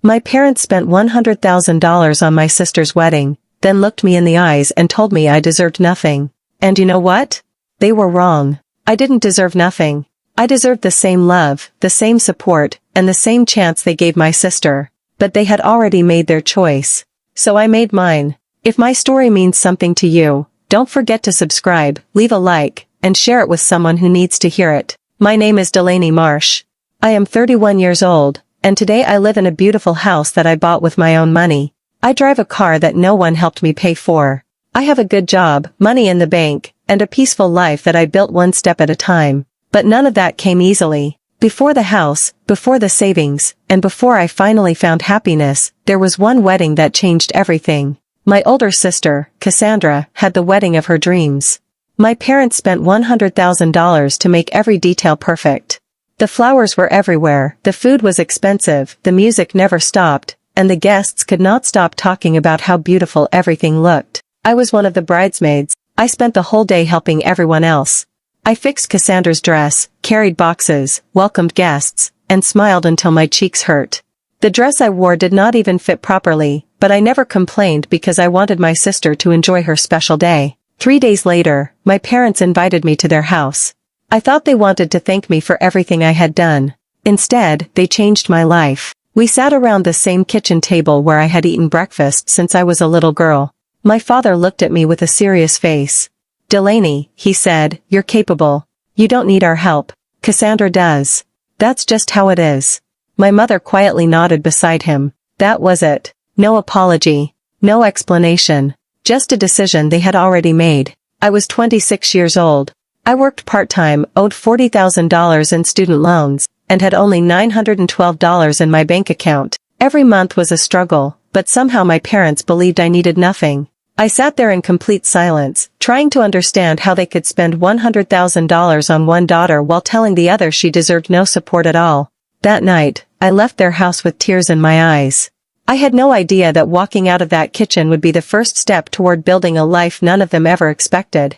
My parents spent $100,000 on my sister's wedding, then looked me in the eyes and told me I deserved nothing. And you know what? They were wrong. I didn't deserve nothing. I deserved the same love, the same support, and the same chance they gave my sister. But they had already made their choice. So I made mine. If my story means something to you, don't forget to subscribe, leave a like, and share it with someone who needs to hear it. My name is Delaney Marsh. I am 31 years old, and today I live in a beautiful house that I bought with my own money. I drive a car that no one helped me pay for. I have a good job, money in the bank, and a peaceful life that I built one step at a time. But none of that came easily. Before the house, before the savings, and before I finally found happiness, there was one wedding that changed everything. My older sister, Cassandra, had the wedding of her dreams. My parents spent $100,000 to make every detail perfect. The flowers were everywhere, the food was expensive, the music never stopped, and the guests could not stop talking about how beautiful everything looked. I was one of the bridesmaids. I spent the whole day helping everyone else. I fixed Cassandra's dress, carried boxes, welcomed guests, and smiled until my cheeks hurt. The dress I wore did not even fit properly, but I never complained because I wanted my sister to enjoy her special day. 3 days later, my parents invited me to their house. I thought they wanted to thank me for everything I had done. Instead, they changed my life. We sat around the same kitchen table where I had eaten breakfast since I was a little girl. My father looked at me with a serious face. "Delaney," he said, "you're capable. You don't need our help. Cassandra does. That's just how it is." My mother quietly nodded beside him. That was it. No apology. No explanation. Just a decision they had already made. I was 26 years old. I worked part-time, owed $40,000 in student loans, and had only $912 in my bank account. Every month was a struggle, but somehow my parents believed I needed nothing. I sat there in complete silence, trying to understand how they could spend $100,000 on one daughter while telling the other she deserved no support at all. That night, I left their house with tears in my eyes. I had no idea that walking out of that kitchen would be the first step toward building a life none of them ever expected.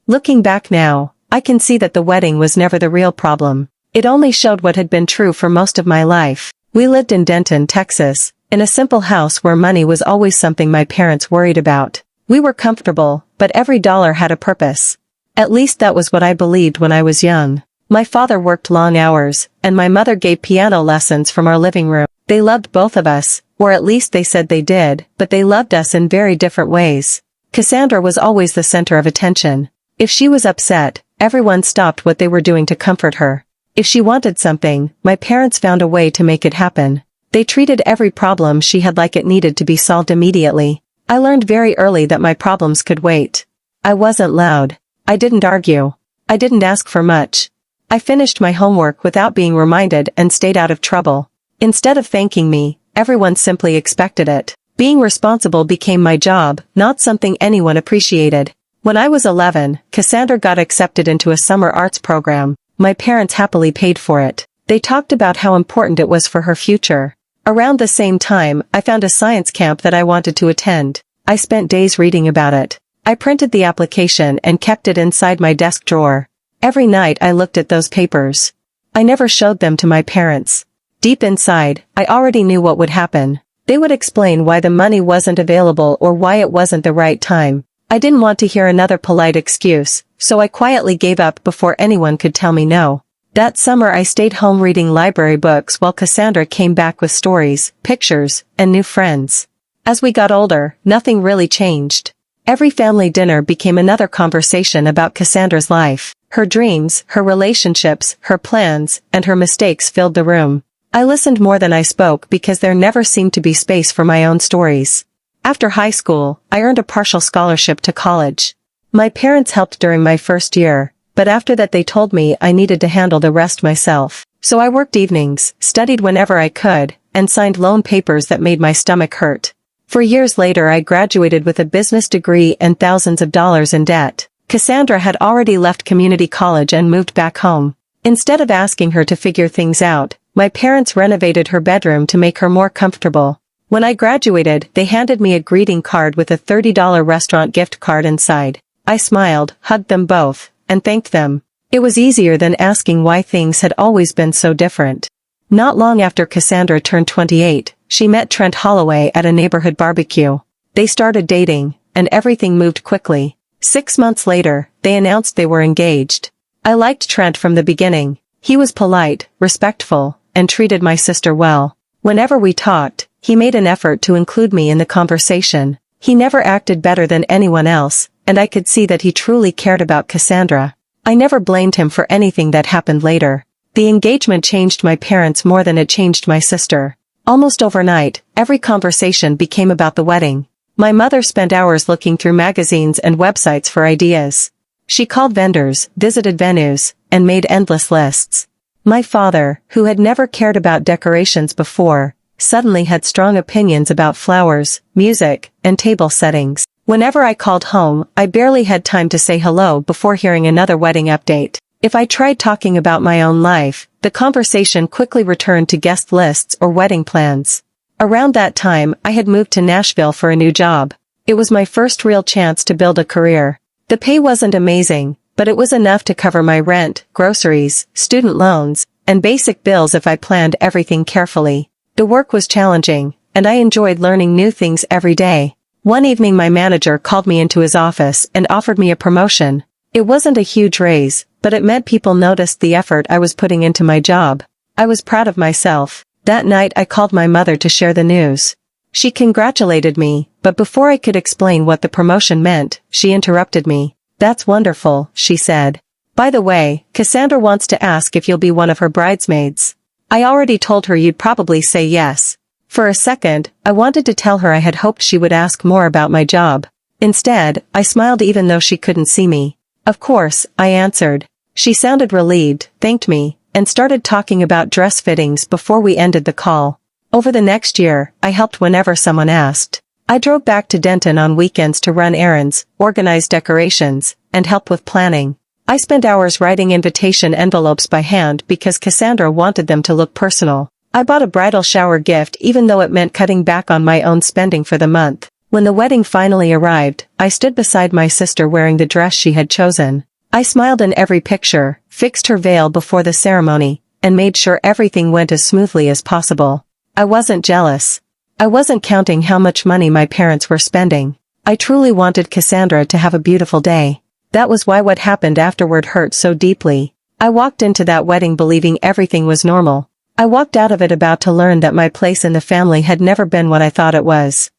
Looking back now, I can see that the wedding was never the real problem. It only showed what had been true for most of my life. We lived in Denton, Texas, in a simple house where money was always something my parents worried about. We were comfortable, but every dollar had a purpose. At least that was what I believed when I was young. My father worked long hours, and my mother gave piano lessons from our living room. They loved both of us, or at least they said they did, but they loved us in very different ways. Cassandra was always the center of attention. If she was upset, everyone stopped what they were doing to comfort her. If she wanted something, my parents found a way to make it happen. They treated every problem she had like it needed to be solved immediately. I learned very early that my problems could wait. I wasn't loud. I didn't argue. I didn't ask for much. I finished my homework without being reminded and stayed out of trouble. Instead of thanking me, everyone simply expected it. Being responsible became my job, not something anyone appreciated. When I was 11, Cassandra got accepted into a summer arts program. My parents happily paid for it. They talked about how important it was for her future. Around the same time, I found a science camp that I wanted to attend. I spent days reading about it. I printed the application and kept it inside my desk drawer. Every night I looked at those papers. I never showed them to my parents. Deep inside, I already knew what would happen. They would explain why the money wasn't available or why it wasn't the right time. I didn't want to hear another polite excuse, so I quietly gave up before anyone could tell me no. That summer I stayed home reading library books while Cassandra came back with stories, pictures, and new friends. As we got older, nothing really changed. Every family dinner became another conversation about Cassandra's life. Her dreams, her relationships, her plans, and her mistakes filled the room. I listened more than I spoke because there never seemed to be space for my own stories. After high school, I earned a partial scholarship to college. My parents helped during my first year, but after that they told me I needed to handle the rest myself. So I worked evenings, studied whenever I could, and signed loan papers that made my stomach hurt. For years later I graduated with a business degree and thousands of dollars in debt. Cassandra had already left community college and moved back home. Instead of asking her to figure things out, my parents renovated her bedroom to make her more comfortable. When I graduated, they handed me a greeting card with a $30 restaurant gift card inside. I smiled, hugged them both, and thanked them. It was easier than asking why things had always been so different. Not long after Cassandra turned 28, she met Trent Holloway at a neighborhood barbecue. They started dating, and everything moved quickly. 6 months later, they announced they were engaged. I liked Trent from the beginning. He was polite, respectful, and treated my sister well. Whenever we talked, he made an effort to include me in the conversation. He never acted better than anyone else, and I could see that he truly cared about Cassandra. I never blamed him for anything that happened later. The engagement changed my parents more than it changed my sister. Almost overnight, every conversation became about the wedding. My mother spent hours looking through magazines and websites for ideas. She called vendors, visited venues, and made endless lists. My father, who had never cared about decorations before, suddenly had strong opinions about flowers, music, and table settings. Whenever I called home, I barely had time to say hello before hearing another wedding update. If I tried talking about my own life, the conversation quickly returned to guest lists or wedding plans. Around that time, I had moved to Nashville for a new job. It was my first real chance to build a career. The pay wasn't amazing, but it was enough to cover my rent, groceries, student loans, and basic bills if I planned everything carefully. The work was challenging, and I enjoyed learning new things every day. One evening my manager called me into his office and offered me a promotion. It wasn't a huge raise, but it meant people noticed the effort I was putting into my job. I was proud of myself. That night I called my mother to share the news. She congratulated me, but before I could explain what the promotion meant, she interrupted me. "That's wonderful," she said. "By the way, Cassandra wants to ask if you'll be one of her bridesmaids." I already told her you'd probably say yes. For a second, I wanted to tell her I had hoped she would ask more about my job. Instead, I smiled even though she couldn't see me. "Of course," I answered. She sounded relieved, thanked me, and started talking about dress fittings before we ended the call. Over the next year, I helped whenever someone asked. I drove back to Denton on weekends to run errands, organize decorations, and help with planning. I spent hours writing invitation envelopes by hand because Cassandra wanted them to look personal. I bought a bridal shower gift even though it meant cutting back on my own spending for the month. When the wedding finally arrived, I stood beside my sister wearing the dress she had chosen. I smiled in every picture, fixed her veil before the ceremony, and made sure everything went as smoothly as possible. I wasn't jealous. I wasn't counting how much money my parents were spending. I truly wanted Cassandra to have a beautiful day. That was why what happened afterward hurt so deeply. I walked into that wedding believing everything was normal. I walked out of it about to learn that my place in the family had never been what I thought it was.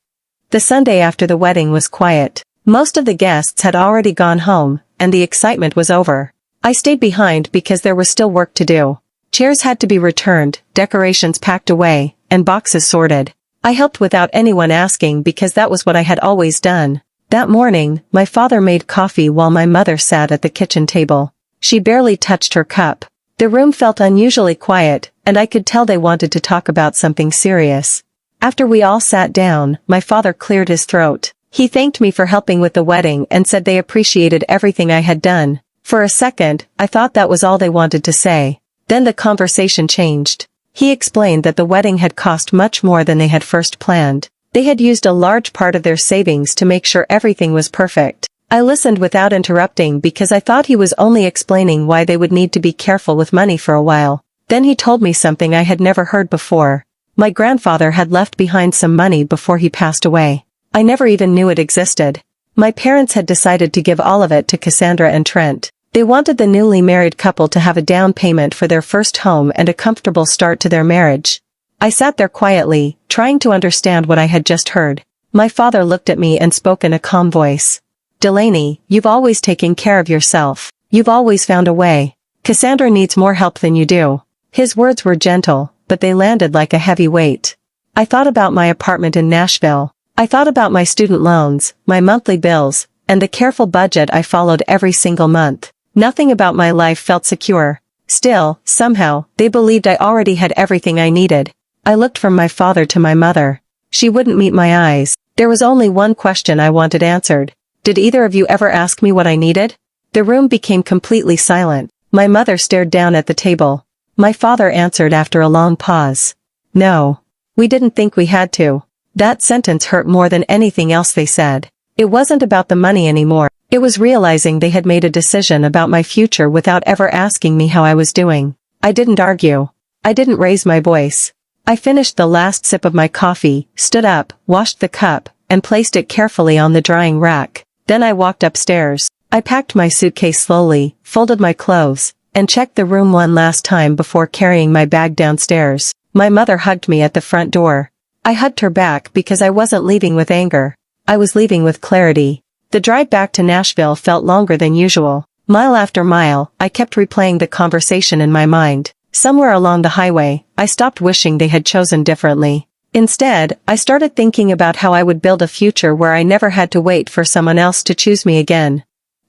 The Sunday after the wedding was quiet. Most of the guests had already gone home, and the excitement was over. I stayed behind because there was still work to do. Chairs had to be returned, decorations packed away, and boxes sorted. I helped without anyone asking because that was what I had always done. That morning, my father made coffee while my mother sat at the kitchen table. She barely touched her cup. The room felt unusually quiet, and I could tell they wanted to talk about something serious. After we all sat down, my father cleared his throat. He thanked me for helping with the wedding and said they appreciated everything I had done. For a second, I thought that was all they wanted to say. Then the conversation changed. He explained that the wedding had cost much more than they had first planned. They had used a large part of their savings to make sure everything was perfect. I listened without interrupting because I thought he was only explaining why they would need to be careful with money for a while. Then he told me something I had never heard before. My grandfather had left behind some money before he passed away. I never even knew it existed. My parents had decided to give all of it to Cassandra and Trent. They wanted the newly married couple to have a down payment for their first home and a comfortable start to their marriage. I sat there quietly, trying to understand what I had just heard. My father looked at me and spoke in a calm voice. "Delaney, you've always taken care of yourself. You've always found a way. Cassandra needs more help than you do." His words were gentle, but they landed like a heavy weight. I thought about my apartment in Nashville. I thought about my student loans, my monthly bills, and the careful budget I followed every single month. Nothing about my life felt secure. Still, somehow, they believed I already had everything I needed. I looked from my father to my mother. She wouldn't meet my eyes. There was only one question I wanted answered. Did either of you ever ask me what I needed? The room became completely silent. My mother stared down at the table. My father answered after a long pause. "No. We didn't think we had to." That sentence hurt more than anything else they said. It wasn't about the money anymore. It was realizing they had made a decision about my future without ever asking me how I was doing. I didn't argue. I didn't raise my voice. I finished the last sip of my coffee, stood up, washed the cup, and placed it carefully on the drying rack. Then I walked upstairs. I packed my suitcase slowly, folded my clothes, and checked the room one last time before carrying my bag downstairs. My mother hugged me at the front door. I hugged her back because I wasn't leaving with anger. I was leaving with clarity. The drive back to Nashville felt longer than usual. Mile after mile, I kept replaying the conversation in my mind. Somewhere along the highway, I stopped wishing they had chosen differently. Instead, I started thinking about how I would build a future where I never had to wait for someone else to choose me again.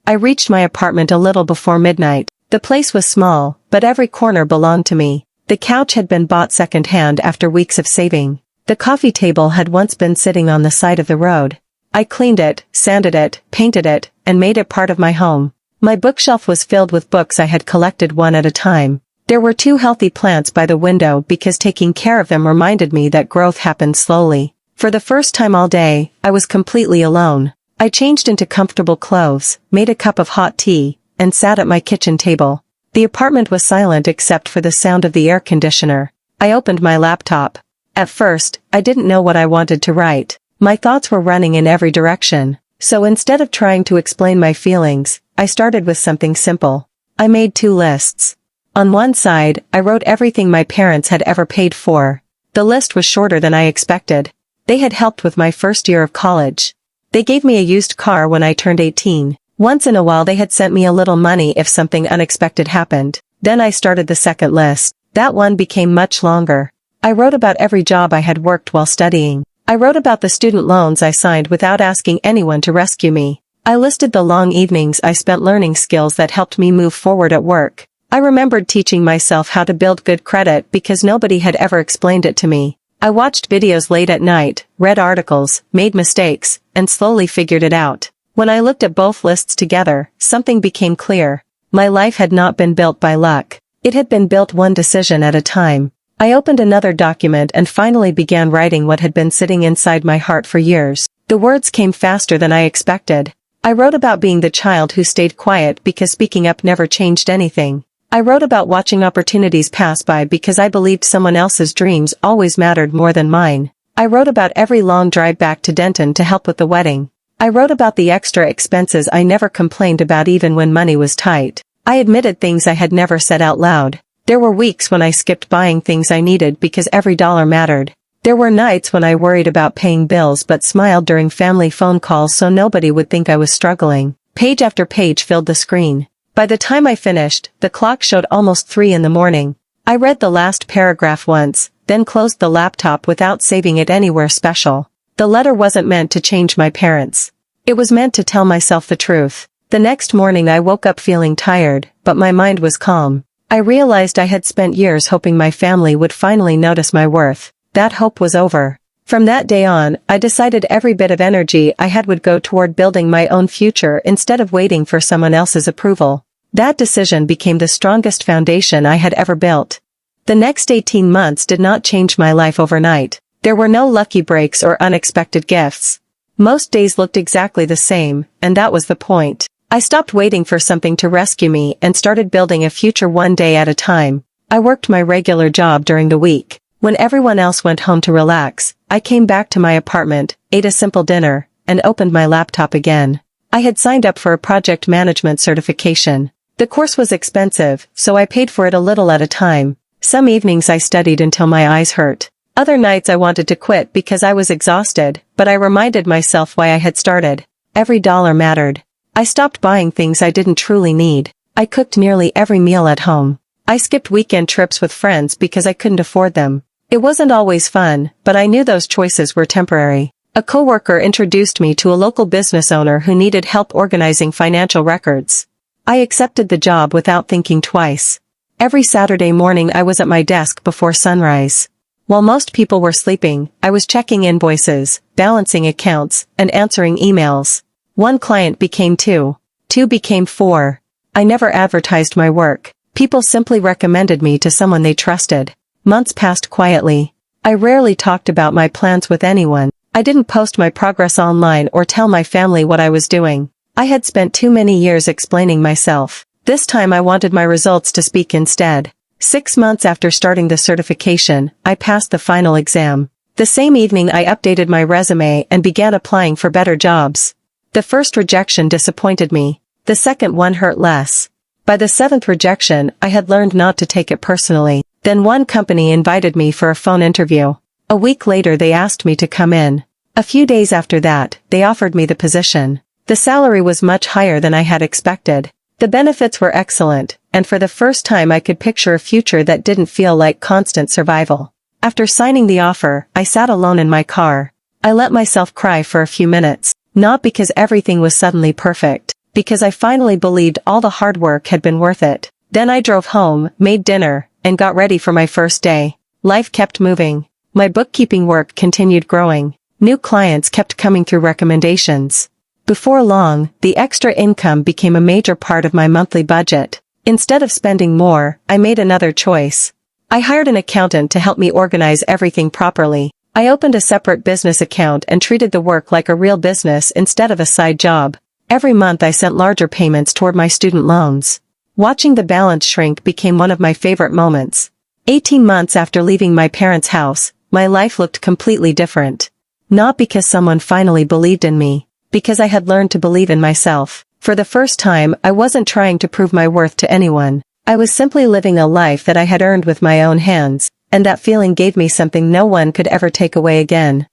I reached my apartment a little before midnight. The place was small, but every corner belonged to me. The couch had been bought secondhand after weeks of saving. The coffee table had once been sitting on the side of the road. I cleaned it, sanded it, painted it, and made it part of my home. My bookshelf was filled with books I had collected one at a time. There were 2 healthy plants by the window because taking care of them reminded me that growth happened slowly. For the first time all day, I was completely alone. I changed into comfortable clothes, made a cup of hot tea, and sat at my kitchen table. The apartment was silent except for the sound of the air conditioner. I opened my laptop. At first, I didn't know what I wanted to write. My thoughts were running in every direction. So instead of trying to explain my feelings, I started with something simple. I made 2 lists. On one side, I wrote everything my parents had ever paid for. The list was shorter than I expected. They had helped with my first year of college. They gave me a used car when I turned 18. Once in a while they had sent me a little money if something unexpected happened. Then I started the second list. That one became much longer. I wrote about every job I had worked while studying. I wrote about the student loans I signed without asking anyone to rescue me. I listed the long evenings I spent learning skills that helped me move forward at work. I remembered teaching myself how to build good credit because nobody had ever explained it to me. I watched videos late at night, read articles, made mistakes, and slowly figured it out. When I looked at both lists together, something became clear. My life had not been built by luck. It had been built one decision at a time. I opened another document and finally began writing what had been sitting inside my heart for years. The words came faster than I expected. I wrote about being the child who stayed quiet because speaking up never changed anything. I wrote about watching opportunities pass by because I believed someone else's dreams always mattered more than mine. I wrote about every long drive back to Denton to help with the wedding. I wrote about the extra expenses I never complained about even when money was tight. I admitted things I had never said out loud. There were weeks when I skipped buying things I needed because every dollar mattered. There were nights when I worried about paying bills but smiled during family phone calls so nobody would think I was struggling. Page after page filled the screen. By the time I finished, the clock showed almost 3 in the morning. I read the last paragraph once, then closed the laptop without saving it anywhere special. The letter wasn't meant to change my parents. It was meant to tell myself the truth. The next morning I woke up feeling tired, but my mind was calm. I realized I had spent years hoping my family would finally notice my worth. That hope was over. From that day on, I decided every bit of energy I had would go toward building my own future instead of waiting for someone else's approval. That decision became the strongest foundation I had ever built. The next 18 months did not change my life overnight. There were no lucky breaks or unexpected gifts. Most days looked exactly the same, and that was the point. I stopped waiting for something to rescue me and started building a future one day at a time. I worked my regular job during the week. When everyone else went home to relax, I came back to my apartment, ate a simple dinner, and opened my laptop again. I had signed up for a project management certification. The course was expensive, so I paid for it a little at a time. Some evenings I studied until my eyes hurt. Other nights I wanted to quit because I was exhausted, but I reminded myself why I had started. Every dollar mattered. I stopped buying things I didn't truly need. I cooked nearly every meal at home. I skipped weekend trips with friends because I couldn't afford them. It wasn't always fun, but I knew those choices were temporary. A coworker introduced me to a local business owner who needed help organizing financial records. I accepted the job without thinking twice. Every Saturday morning I was at my desk before sunrise. While most people were sleeping, I was checking invoices, balancing accounts, and answering emails. One client became 2. 2 became 4. I never advertised my work. People simply recommended me to someone they trusted. Months passed quietly. I rarely talked about my plans with anyone. I didn't post my progress online or tell my family what I was doing. I had spent too many years explaining myself. This time I wanted my results to speak instead. 6 months after starting the certification, I passed the final exam. The same evening I updated my resume and began applying for better jobs. The first rejection disappointed me. The second one hurt less. By the 7th rejection, I had learned not to take it personally. Then one company invited me for a phone interview. A week later they asked me to come in. A few days after that, they offered me the position. The salary was much higher than I had expected. The benefits were excellent, and for the first time I could picture a future that didn't feel like constant survival. After signing the offer, I sat alone in my car. I let myself cry for a few minutes, not because everything was suddenly perfect, because I finally believed all the hard work had been worth it. Then I drove home, made dinner, and got ready for my first day. Life kept moving. My bookkeeping work continued growing. New clients kept coming through recommendations. Before long, the extra income became a major part of my monthly budget. Instead of spending more, I made another choice. I hired an accountant to help me organize everything properly. I opened a separate business account and treated the work like a real business instead of a side job. Every month I sent larger payments toward my student loans. Watching the balance shrink became one of my favorite moments. 18 months after leaving my parents' house, my life looked completely different. Not because someone finally believed in me, because I had learned to believe in myself. For the first time, I wasn't trying to prove my worth to anyone. I was simply living a life that I had earned with my own hands, and that feeling gave me something no one could ever take away again.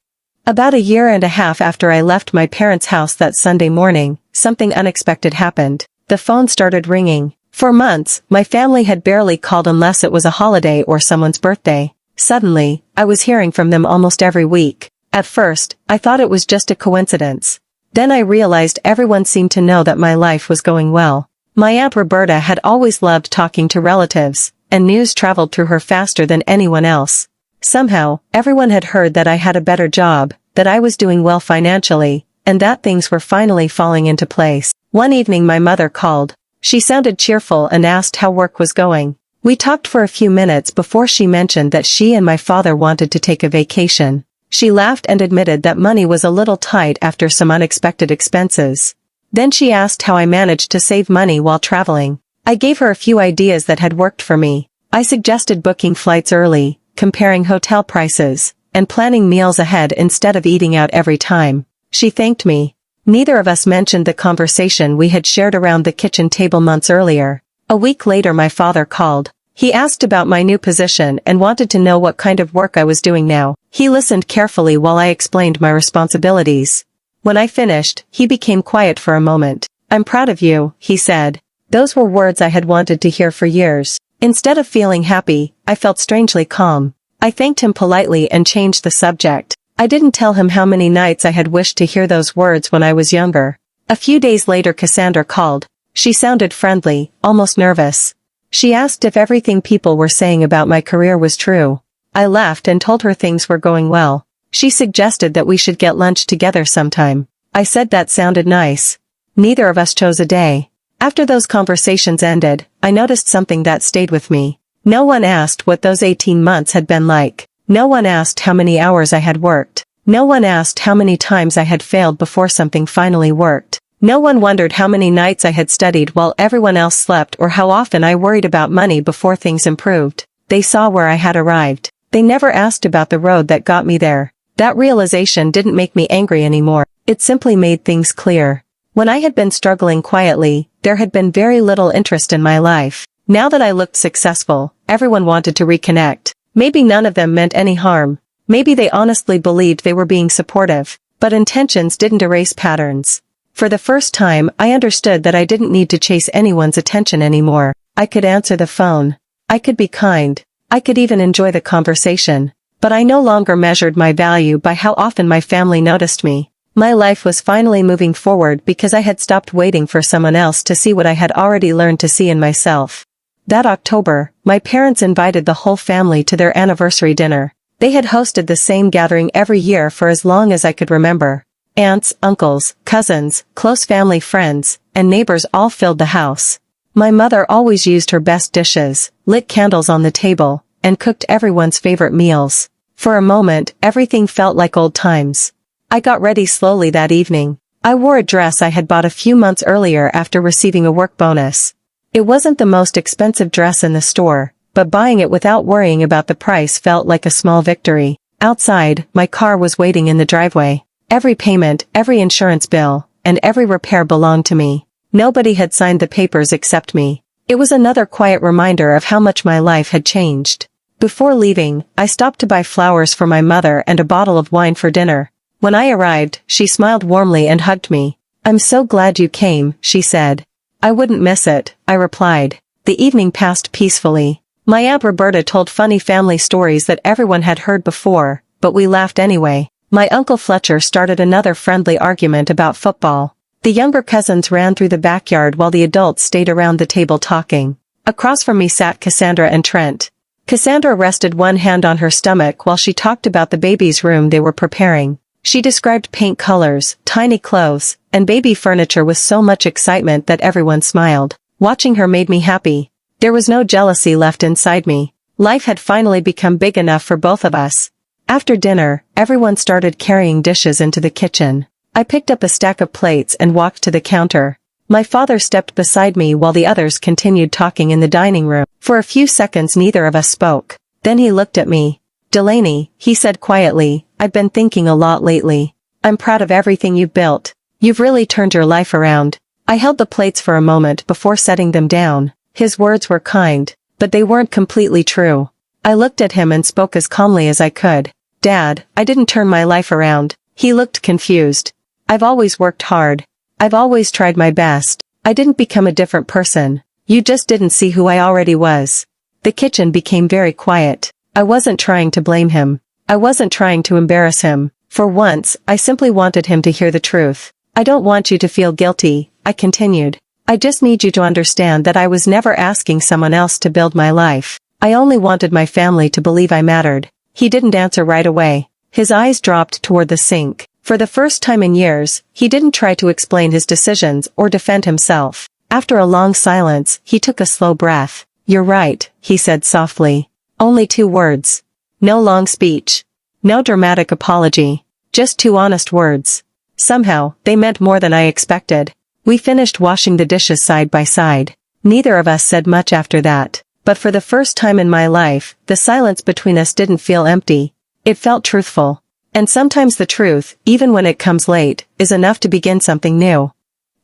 About a year and a half after I left my parents' house that Sunday morning, something unexpected happened. The phone started ringing. For months, my family had barely called unless it was a holiday or someone's birthday. Suddenly, I was hearing from them almost every week. At first, I thought it was just a coincidence. Then I realized everyone seemed to know that my life was going well. My Aunt Roberta had always loved talking to relatives, and news traveled through her faster than anyone else. Somehow, everyone had heard that I had a better job, that I was doing well financially, and that things were finally falling into place. One evening my mother called. She sounded cheerful and asked how work was going. We talked for a few minutes before she mentioned that she and my father wanted to take a vacation. She laughed and admitted that money was a little tight after some unexpected expenses. Then she asked how I managed to save money while traveling. I gave her a few ideas that had worked for me. I suggested booking flights early, comparing hotel prices, and planning meals ahead instead of eating out every time. She thanked me. Neither of us mentioned the conversation we had shared around the kitchen table months earlier. A week later my father called. He asked about my new position and wanted to know what kind of work I was doing now. He listened carefully while I explained my responsibilities. When I finished, he became quiet for a moment. "I'm proud of you," he said. Those were words I had wanted to hear for years. Instead of feeling happy, I felt strangely calm. I thanked him politely and changed the subject. I didn't tell him how many nights I had wished to hear those words when I was younger. A few days later Cassandra called. She sounded friendly, almost nervous. She asked if everything people were saying about my career was true. I laughed and told her things were going well. She suggested that we should get lunch together sometime. I said that sounded nice. Neither of us chose a day. After those conversations ended, I noticed something that stayed with me. No one asked what those 18 months had been like. No one asked how many hours I had worked. No one asked how many times I had failed before something finally worked. No one wondered how many nights I had studied while everyone else slept or how often I worried about money before things improved. They saw where I had arrived. They never asked about the road that got me there. That realization didn't make me angry anymore. It simply made things clear. When I had been struggling quietly, there had been very little interest in my life. Now that I looked successful, everyone wanted to reconnect. Maybe none of them meant any harm. Maybe they honestly believed they were being supportive. But intentions didn't erase patterns. For the first time, I understood that I didn't need to chase anyone's attention anymore. I could answer the phone. I could be kind. I could even enjoy the conversation. But I no longer measured my value by how often my family noticed me. My life was finally moving forward because I had stopped waiting for someone else to see what I had already learned to see in myself. That October, my parents invited the whole family to their anniversary dinner. They had hosted the same gathering every year for as long as I could remember. Aunts, uncles, cousins, close family friends, and neighbors all filled the house. My mother always used her best dishes, lit candles on the table, and cooked everyone's favorite meals. For a moment, everything felt like old times. I got ready slowly that evening. I wore a dress I had bought a few months earlier after receiving a work bonus. It wasn't the most expensive dress in the store, but buying it without worrying about the price felt like a small victory. Outside, my car was waiting in the driveway. Every payment, every insurance bill, and every repair belonged to me. Nobody had signed the papers except me. It was another quiet reminder of how much my life had changed. Before leaving, I stopped to buy flowers for my mother and a bottle of wine for dinner. When I arrived, she smiled warmly and hugged me. "I'm so glad you came," she said. "I wouldn't miss it," I replied. The evening passed peacefully. My Aunt Roberta told funny family stories that everyone had heard before, but we laughed anyway. My Uncle Fletcher started another friendly argument about football. The younger cousins ran through the backyard while the adults stayed around the table talking. Across from me sat Cassandra and Trent. Cassandra rested one hand on her stomach while she talked about the baby's room they were preparing. She described paint colors, tiny clothes, and baby furniture with so much excitement that everyone smiled. Watching her made me happy. There was no jealousy left inside me. Life had finally become big enough for both of us. After dinner, everyone started carrying dishes into the kitchen. I picked up a stack of plates and walked to the counter. My father stepped beside me while the others continued talking in the dining room. For a few seconds neither of us spoke. Then he looked at me. "Delaney," he said quietly, "I've been thinking a lot lately. I'm proud of everything you've built. You've really turned your life around." I held the plates for a moment before setting them down. His words were kind, but they weren't completely true. I looked at him and spoke as calmly as I could. "Dad, I didn't turn my life around." He looked confused. "I've always worked hard. I've always tried my best. I didn't become a different person. You just didn't see who I already was." The kitchen became very quiet. I wasn't trying to blame him. I wasn't trying to embarrass him. For once, I simply wanted him to hear the truth. "I don't want you to feel guilty," I continued. "I just need you to understand that I was never asking someone else to build my life. I only wanted my family to believe I mattered." He didn't answer right away. His eyes dropped toward the sink. For the first time in years, he didn't try to explain his decisions or defend himself. After a long silence, he took a slow breath. "You're right," he said softly. Only 2 words. No long speech. No dramatic apology. Just 2 honest words. Somehow, they meant more than I expected. We finished washing the dishes side by side. Neither of us said much after that. But for the first time in my life, the silence between us didn't feel empty. It felt truthful. And sometimes the truth, even when it comes late, is enough to begin something new.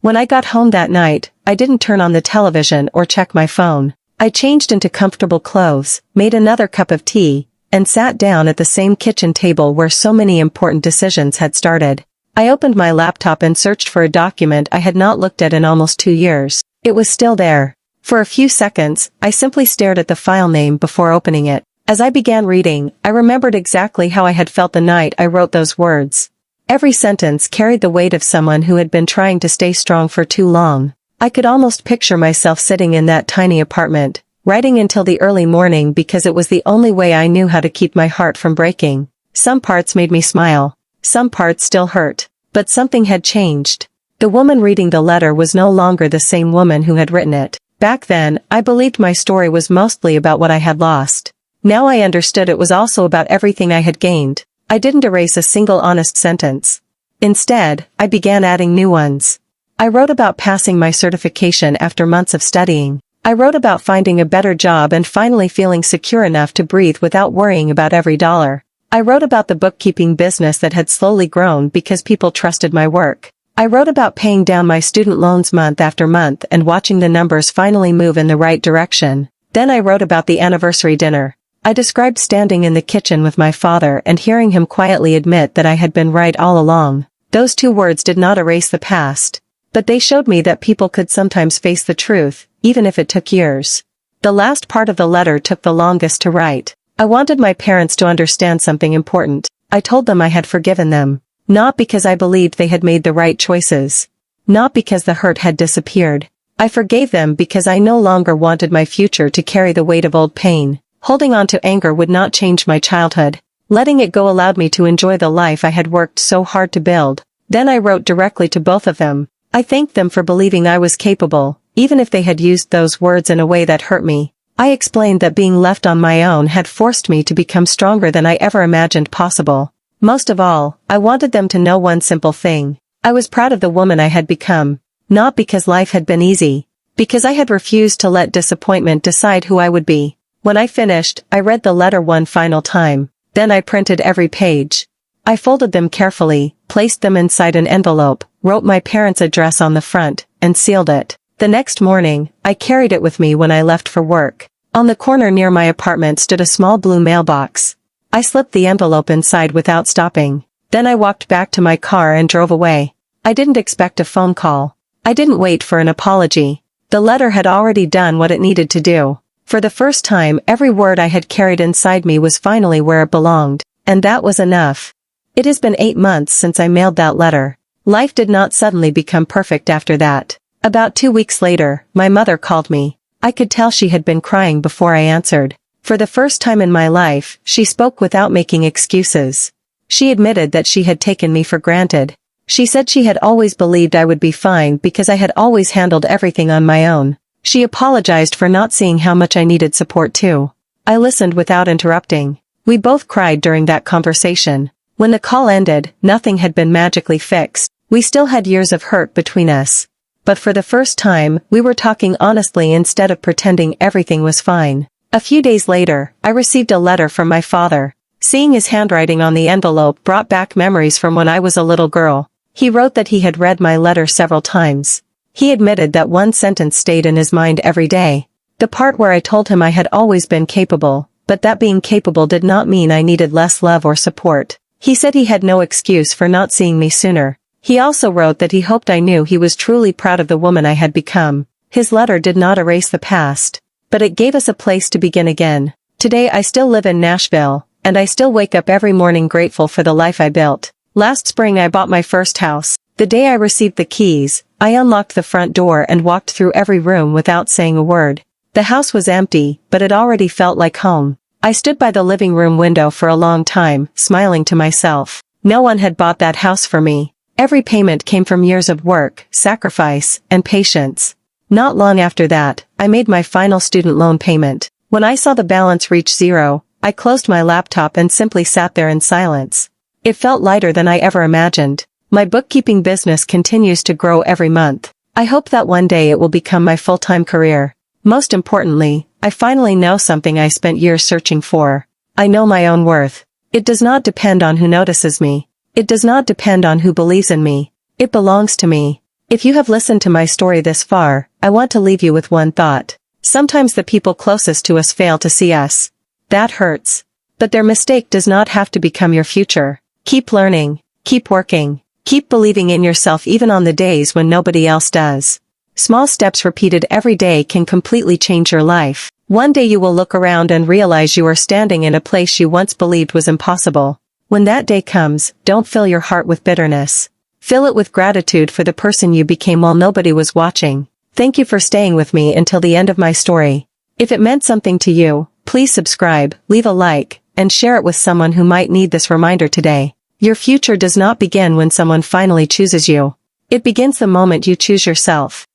When I got home that night, I didn't turn on the television or check my phone. I changed into comfortable clothes, made another cup of tea, and sat down at the same kitchen table where so many important decisions had started. I opened my laptop and searched for a document I had not looked at in almost 2 years. It was still there. For a few seconds, I simply stared at the file name before opening it. As I began reading, I remembered exactly how I had felt the night I wrote those words. Every sentence carried the weight of someone who had been trying to stay strong for too long. I could almost picture myself sitting in that tiny apartment, writing until the early morning because it was the only way I knew how to keep my heart from breaking. Some parts made me smile. Some parts still hurt. But something had changed. The woman reading the letter was no longer the same woman who had written it. Back then, I believed my story was mostly about what I had lost. Now I understood it was also about everything I had gained. I didn't erase a single honest sentence. Instead, I began adding new ones. I wrote about passing my certification after months of studying. I wrote about finding a better job and finally feeling secure enough to breathe without worrying about every dollar. I wrote about the bookkeeping business that had slowly grown because people trusted my work. I wrote about paying down my student loans month after month and watching the numbers finally move in the right direction. Then I wrote about the anniversary dinner. I described standing in the kitchen with my father and hearing him quietly admit that I had been right all along. Those 2 words did not erase the past. But they showed me that people could sometimes face the truth, even if it took years. The last part of the letter took the longest to write. I wanted my parents to understand something important. I told them I had forgiven them. Not because I believed they had made the right choices. Not because the hurt had disappeared. I forgave them because I no longer wanted my future to carry the weight of old pain. Holding on to anger would not change my childhood. Letting it go allowed me to enjoy the life I had worked so hard to build. Then I wrote directly to both of them. I thanked them for believing I was capable, even if they had used those words in a way that hurt me. I explained that being left on my own had forced me to become stronger than I ever imagined possible. Most of all, I wanted them to know one simple thing. I was proud of the woman I had become. Not because life had been easy. Because I had refused to let disappointment decide who I would be. When I finished, I read the letter one final time. Then I printed every page. I folded them carefully, placed them inside an envelope, wrote my parents' address on the front, and sealed it. The next morning, I carried it with me when I left for work. On the corner near my apartment stood a small blue mailbox. I slipped the envelope inside without stopping. Then I walked back to my car and drove away. I didn't expect a phone call. I didn't wait for an apology. The letter had already done what it needed to do. For the first time, every word I had carried inside me was finally where it belonged. And that was enough. It has been 8 months since I mailed that letter. Life did not suddenly become perfect after that. About 2 weeks later, my mother called me. I could tell she had been crying before I answered. For the first time in my life, she spoke without making excuses. She admitted that she had taken me for granted. She said she had always believed I would be fine because I had always handled everything on my own. She apologized for not seeing how much I needed support too. I listened without interrupting. We both cried during that conversation. When the call ended, nothing had been magically fixed. We still had years of hurt between us. But for the first time, we were talking honestly instead of pretending everything was fine. A few days later, I received a letter from my father. Seeing his handwriting on the envelope brought back memories from when I was a little girl. He wrote that he had read my letter several times. He admitted that one sentence stayed in his mind every day. The part where I told him I had always been capable, but that being capable did not mean I needed less love or support. He said he had no excuse for not seeing me sooner. He also wrote that he hoped I knew he was truly proud of the woman I had become. His letter did not erase the past, but it gave us a place to begin again. Today I still live in Nashville, and I still wake up every morning grateful for the life I built. Last spring I bought my first house. The day I received the keys, I unlocked the front door and walked through every room without saying a word. The house was empty, but it already felt like home. I stood by the living room window for a long time, smiling to myself. No one had bought that house for me. Every payment came from years of work, sacrifice, and patience. Not long after that, I made my final student loan payment. When I saw the balance reach zero, I closed my laptop and simply sat there in silence. It felt lighter than I ever imagined. My bookkeeping business continues to grow every month. I hope that one day it will become my full-time career. Most importantly, I finally know something I spent years searching for. I know my own worth. It does not depend on who notices me. It does not depend on who believes in me. It belongs to me. If you have listened to my story this far, I want to leave you with one thought. Sometimes the people closest to us fail to see us. That hurts. But their mistake does not have to become your future. Keep learning. Keep working. Keep believing in yourself even on the days when nobody else does. Small steps repeated every day can completely change your life. One day you will look around and realize you are standing in a place you once believed was impossible. When that day comes, don't fill your heart with bitterness. Fill it with gratitude for the person you became while nobody was watching. Thank you for staying with me until the end of my story. If it meant something to you, please subscribe, leave a like, and share it with someone who might need this reminder today. Your future does not begin when someone finally chooses you. It begins the moment you choose yourself.